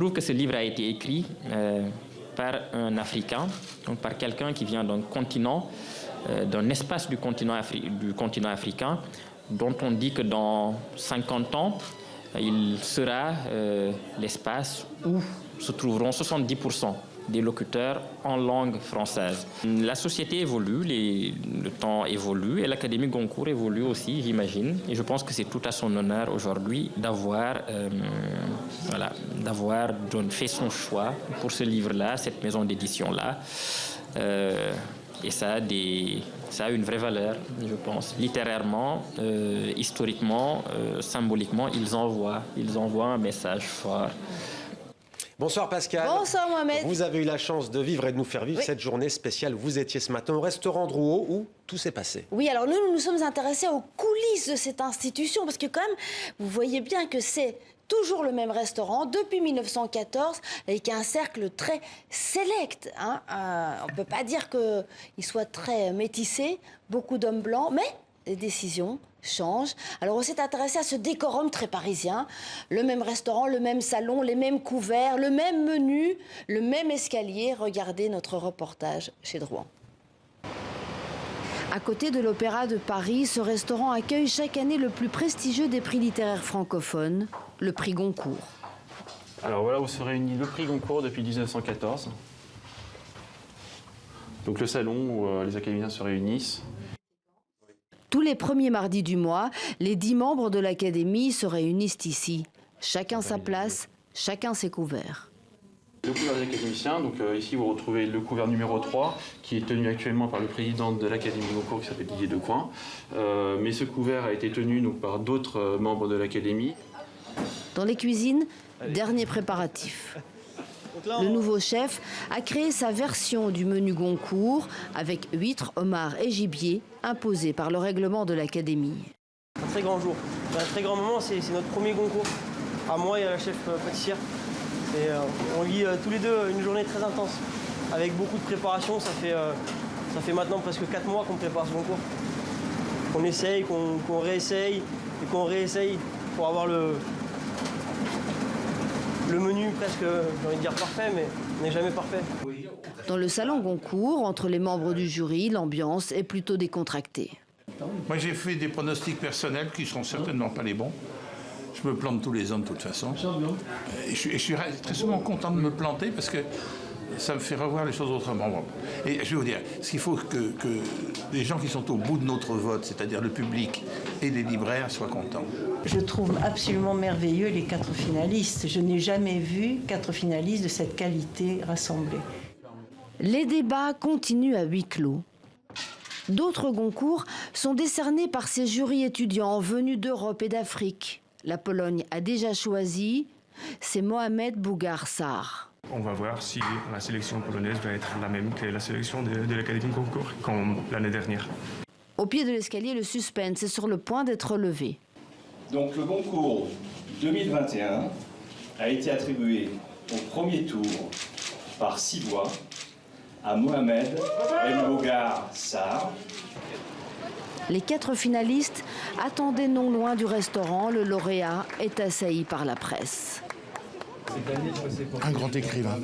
Je trouve que ce livre a été écrit par un Africain, donc par quelqu'un qui vient d'un continent, d'un espace du continent africain, dont on dit que dans 50 ans, il sera l'espace où se trouveront 70% des locuteurs en langue française. La société évolue, le temps évolue et l'Académie Goncourt évolue aussi, j'imagine. Et je pense que c'est tout à son honneur aujourd'hui d'avoir fait son choix pour ce livre-là, cette maison d'édition-là. Et ça a une vraie valeur, je pense. Littérairement, historiquement, symboliquement, ils envoient un message fort. Bonsoir Pascal. Bonsoir Mohamed. Vous avez eu la chance de vivre et de nous faire vivre cette journée spéciale. Vous étiez ce matin au restaurant Drouot où tout s'est passé. Oui, alors nous nous sommes intéressés aux coulisses de cette institution parce que quand même, vous voyez bien que c'est toujours le même restaurant depuis 1914 avec un cercle très sélect. Hein. On ne peut pas dire qu'il soit très métissé, beaucoup d'hommes blancs, mais les décisions changent. Alors on s'est intéressé à ce décorum très parisien. Le même restaurant, le même salon, les mêmes couverts, le même menu, le même escalier. Regardez notre reportage chez Drouan. À côté de l'Opéra de Paris, ce restaurant accueille chaque année le plus prestigieux des prix littéraires francophones, le prix Goncourt. Alors voilà où se réunit le prix Goncourt depuis 1914. Donc le salon où les académiciens se réunissent. Tous les premiers mardis du mois, les 10 membres de l'Académie se réunissent ici. Chacun sa place, chacun ses couverts. Le couvert des académiciens, donc ici vous retrouvez le couvert numéro 3 qui est tenu actuellement par le président de l'Académie Goncourt qui s'appelle Didier Decoing. Mais ce couvert a été tenu donc, par d'autres membres de l'Académie. Dans les cuisines, dernier préparatif. Le nouveau chef a créé sa version du menu Goncourt avec huîtres, homards et gibier imposés par le règlement de l'Académie. Un très grand jour, un très grand moment, c'est notre premier Goncourt. À moi et à la chef pâtissière. Et, on vit tous les deux une journée très intense, avec beaucoup de préparation. Ça fait maintenant presque 4 mois qu'on prépare ce Goncourt. Qu'on essaye, qu'on réessaye et qu'on réessaye pour avoir le menu presque, j'ai envie de dire parfait, mais n'est jamais parfait. Dans le salon Goncourt, entre les membres du jury, l'ambiance est plutôt décontractée. Moi, j'ai fait des pronostics personnels qui ne seront certainement pas les bons. Je me plante tous les ans de toute façon. Et je suis très souvent content de me planter parce que ça me fait revoir les choses autrement. Et je vais vous dire, ce qu'il faut que les gens qui sont au bout de notre vote, c'est-à-dire le public et les libraires, soient contents. Je trouve absolument merveilleux les 4 finalistes. Je n'ai jamais vu 4 finalistes de cette qualité rassemblés. Les débats continuent à huis clos. D'autres Goncourt sont décernés par ces jurys étudiants venus d'Europe et d'Afrique. La Pologne a déjà choisi, c'est Mohamed Bougar Sarr. On va voir si la sélection polonaise va être la même que la sélection de l'Académie Goncourt, comme l'année dernière. Au pied de l'escalier, le suspense est sur le point d'être levé. Donc le Goncourt 2021 a été attribué au premier tour par 6 voix à Mohamed Bougar Sarr. Les 4 finalistes attendaient non loin du restaurant. Le lauréat est assailli par la presse. Un grand écrivain.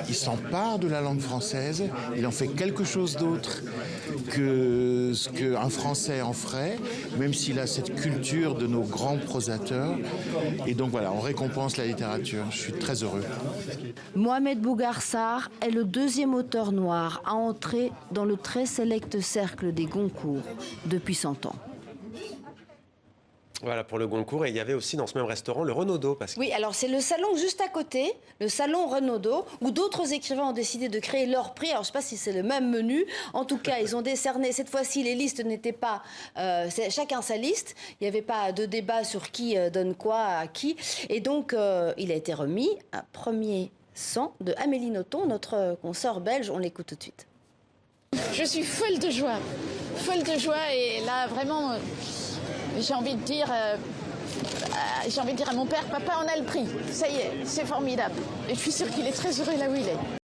Il s'empare de la langue française, il en fait quelque chose d'autre que ce qu'un Français en ferait, même s'il a cette culture de nos grands prosateurs. Et donc voilà, on récompense la littérature. Je suis très heureux. Mohamed Bougar Sarr est le 2e auteur noir à entrer dans le très sélect cercle des Goncourt depuis 100 ans. Voilà pour le Goncourt. Et il y avait aussi dans ce même restaurant le Renaudot. Oui, alors c'est le salon juste à côté, le salon Renaudot, où d'autres écrivains ont décidé de créer leur prix. Alors je ne sais pas si c'est le même menu. En tout cas, ils ont décerné, cette fois-ci, les listes n'étaient pas chacun sa liste. Il n'y avait pas de débat sur qui donne quoi à qui. Et donc, il a été remis un premier sang de Amélie Nothomb, notre consoeur belge. On l'écoute tout de suite. Je suis folle de joie et là vraiment j'ai envie de dire à mon père, papa on a le prix, ça y est, c'est formidable et je suis sûre qu'il est très heureux là où il est.